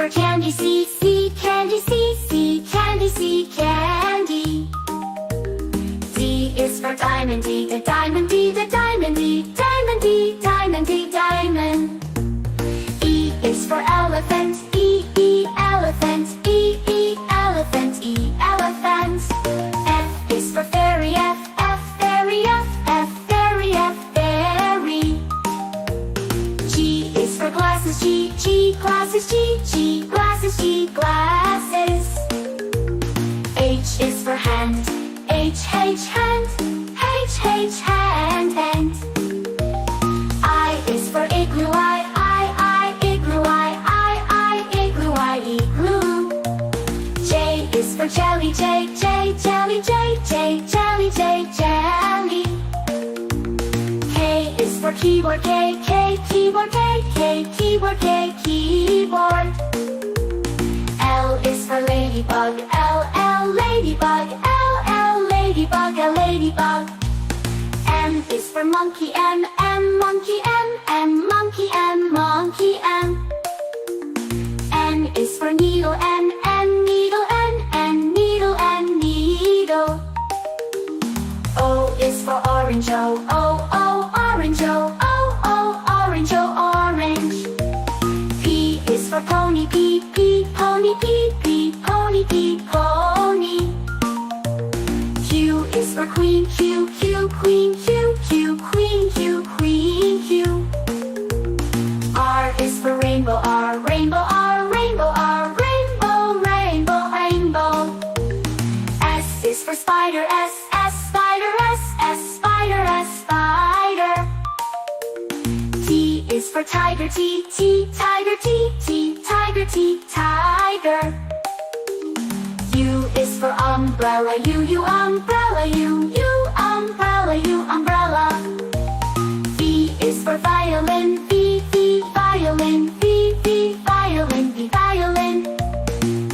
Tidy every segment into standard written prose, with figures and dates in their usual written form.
for candy, C, candy, C, candy, C, candy. D is for diamond, D, the diamond, D, the diamond, D, diamond, D, diamond, D, diamond. E is for elephant, E, elephant, E, elephant, E, elephant. F is for fairy, F, fairy, F, fairy, fairy. G is for glasses, G, glasses, G, glasses, G, glasses. H is for hand, H, hand, H, hand. I is for igloo, I, igloo, I, igloo, I, igloo. J is for jelly, J, jelly, jelly, jelly. K is for keyboard, K, keyboard, K, keyboard, keyboard. L is for ladybug, L, ladybug, L, ladybug, ladybug. M is for monkey, M, monkey, M, monkey, M, monkey, M. N is for needle, N, needle, N, needle, needle. O is for orange, O, orange, O, orange, orange. P is for pony, P, pony, P, pony, pony. Q is for queen, Q, queen, Q, queen, Q. R is for rainbow, R, rainbow, rainbow. S is for spider, S, spider, spider. T is for tiger, T, tiger, tiger, tiger. U is for umbrella, U, umbrella, U, umbrella. V is for violin, V, violin, V, violin, violin.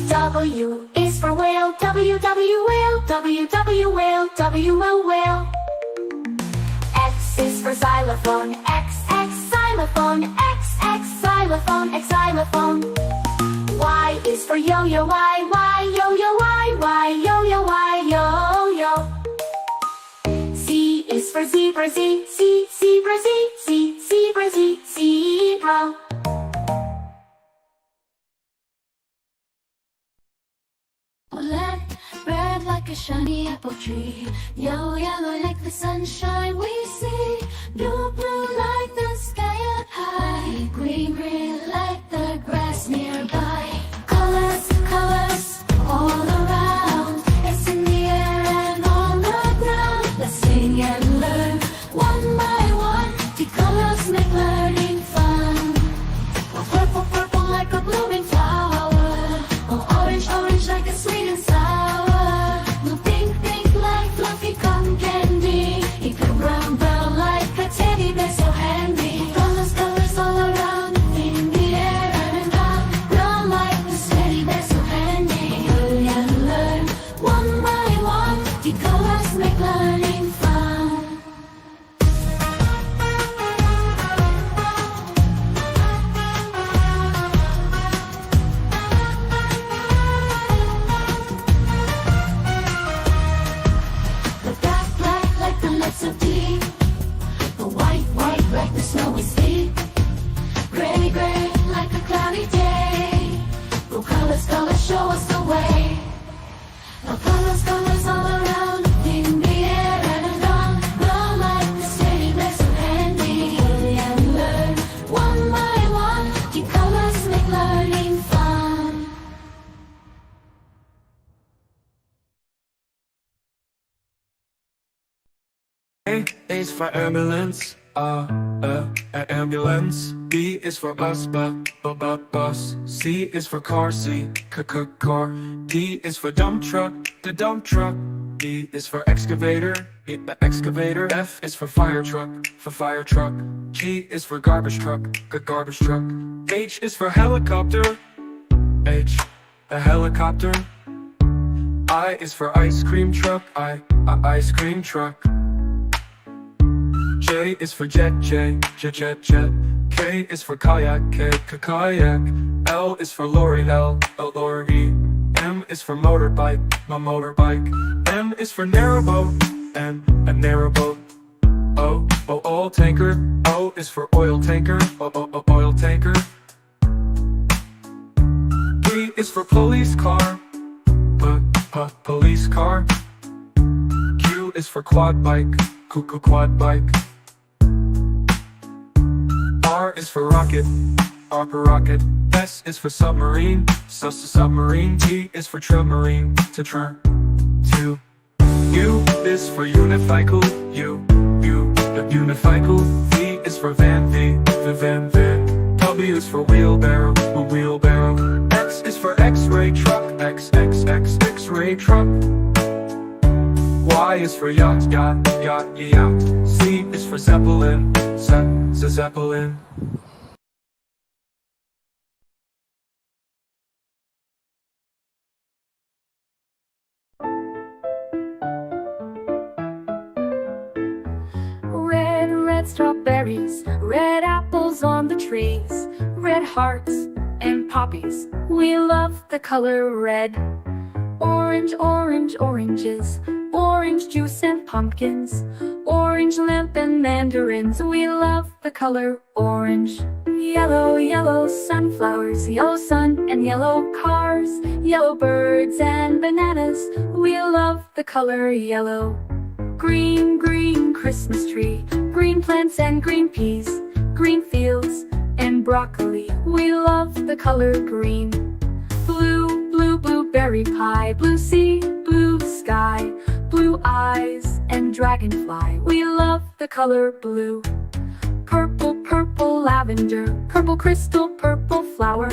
W is for whale, W, whale, whale, whale. X is for xylophone, X, xylophone, X, xylophone, xylophone. Y is for yo-yo, Y, yo-yo, Y, yo-yo. Z is for zebra, Z, zebra, zebra, zebra. Black bird like a shiny apple tree, yellow, yellow like the sunshine we see, blue, blue like the sky up high, green, green like the grass nearby. Colors, colors all around, it's in the air and on the ground. Let's sing and learn one by one, the colors make learning fun. Oh, purple, purple like a blooming flower, oh, orange, orange like a sweet and sour, blue, pink, pink like fluffy cotton candy, pink, brown, brown like a teddy bear so handy. Colors, colors all around, in the air and round, round like this teddy bear so handy. Learn and learn one by one, the colors make learning fun. The black, black like the lips of tea, the white, white like the snowy sea, gray, gray like a cloudy day. Blue colors, colors show us the way. The colors, colors all around, in the air and around, round like the teddy bear so handy. Learn and learn one by one, the colors make learning fun. A is for ambulance, ambulance. B is for bus, bus. C is for car, car. D is for dump truck, the dump truck. E is for excavator, the excavator. F is for fire truck, G is for garbage truck, garbage truck. H is for helicopter, H, a helicopter. I is for ice cream truck, ice cream truck. J is for jet, jet. K is for kayak, kayak. L is for lorry, L-O-R-E. M is for motorbike, my motorbike. N is for narrowboat, N, a narrowboat. O, oil tanker, O is for oil tanker, oil tanker. P is for police car, police car. Q is for quad bike, quad bike. R is for rocket, rocket. S is for submarine, submarine. T is for submarine, to. U is for unicycle, unicycle. V is for van, van. W is for wheelbarrow, wheelbarrow. X is for X-ray truck, X-ray truck. Y is for yacht, yacht. Z is for zeppelin, zeppelin. Red strawberries, red apples on the trees, red hearts and poppies. We love the color red. Orange, oranges, orange juice and pumpkins, orange lamp and mandarins. We love the color orange. Yellow sunflowers, yellow sun and yellow cars, yellow birds and bananas. We love the color yellow. Green Christmas tree, green plants and green peas, green fields and broccoli. We love the color green. Blue blueberry pie, blue sea, blue sky, blue eyes and dragonfly. We love the color blue. Purple lavender, purple crystal, purple flower,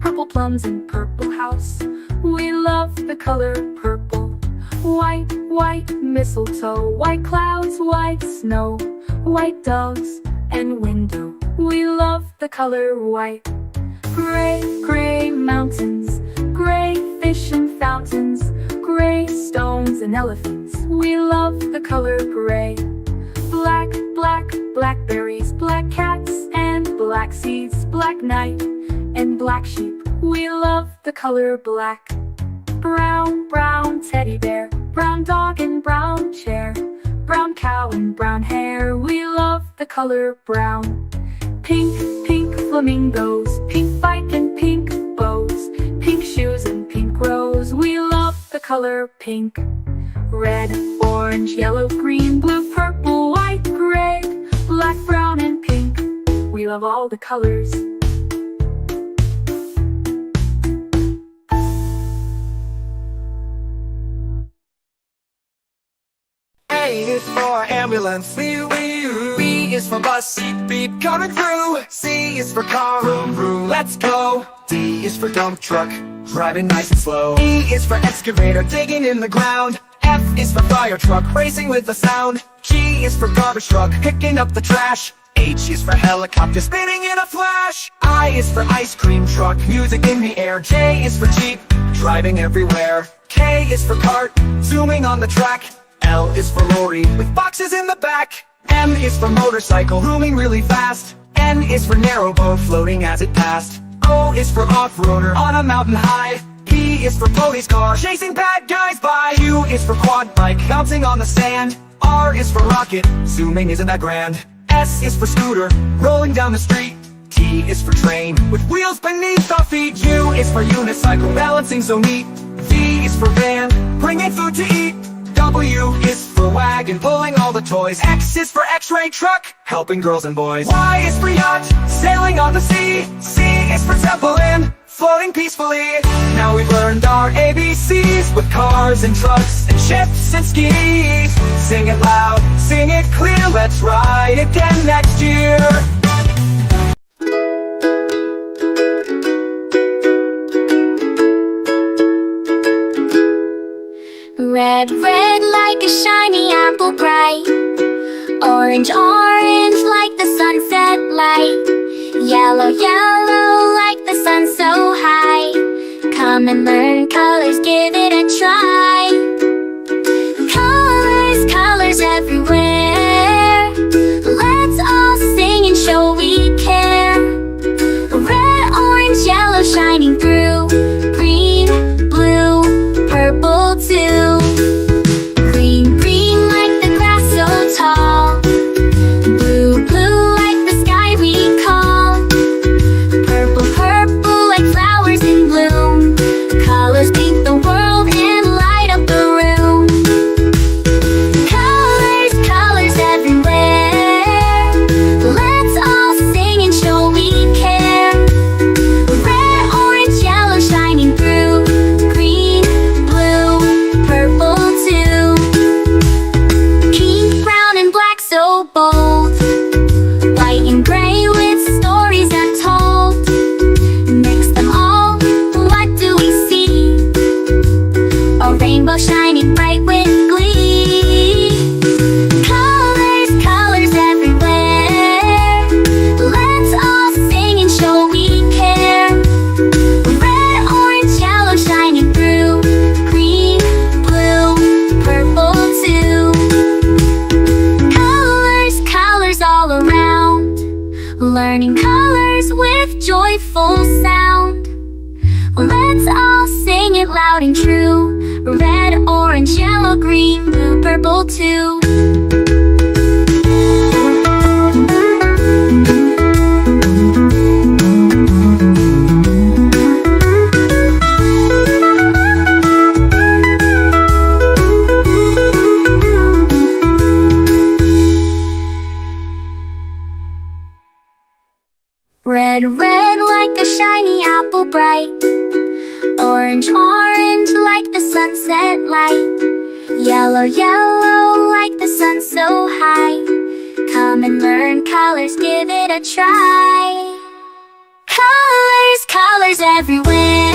purple plums and purple house. We love the color purple. White mistletoe, white clouds, white snow, white doves and window. We love the color white. Gray mountains, gray fish and fountains, gray stones and elephants. We love the color gray. Blackberries, black cats and black seeds, black night and black sheep. We love the color black. Brown teddy bear, brown dog and brown chair, brown cow and brown hair. We love the color brown. Pink flamingos, pink bike and pink bows, pink shoes and pink rose. We love the color pink. Red, orange, yellow, green, blue, purple, white, gray, black, brown and pink. We love all the colors. A is for ambulance, B is for bus, beep coming through. C is for car, vroom, let's go. D is for dump truck, driving nice and slow. E is for excavator, digging in the ground. F is for fire truck, racing with the sound. G is for garbage truck, picking up the trash. H is for helicopter, spinning in a flash. I is for ice cream truck, music in the air. J is for jeep, driving everywhere. K is for cart, zooming on the track. L is for lorry, with boxes in the back. M is for motorcycle, zooming really fast. N is for narrowboat, floating as it passed. O is for off-roader, on a mountain high. P is for police car, chasing bad guys by. Q is for quad bike, bouncing on the sand. R is for rocket, zooming isn't that grand. S is for scooter, rolling down the street. T is for train, with wheels beneath our feet. U is for unicycle, balancing so neat. V is for van, bringing food to eat. W is for wagon, pulling all the toys. X is for X-ray truck, helping girls and boys. Y is for yacht, sailing on the sea. C is for zeppelin, floating peacefully. Now we've learned our ABCs, with cars and trucks and ships and skis. Sing it loud, sing it clear, let's ride again next year. Red like a shiny apple bright. Orange like the sunset light. Yellow like the sun so high. Come and learn colors, give it a try. Colors everywhere. Let's all sing and show we care. Red, orange, yellow, shine. colors with joyful sound. Let's all sing it loud and true. Red, orange, yellow, green, blue, purple too. Red, red like a shiny apple bright. Orange, orange like the sunset light. Yellow, yellow like the sun so high. Come and learn colors, give it a try. Colors, colors everywhere.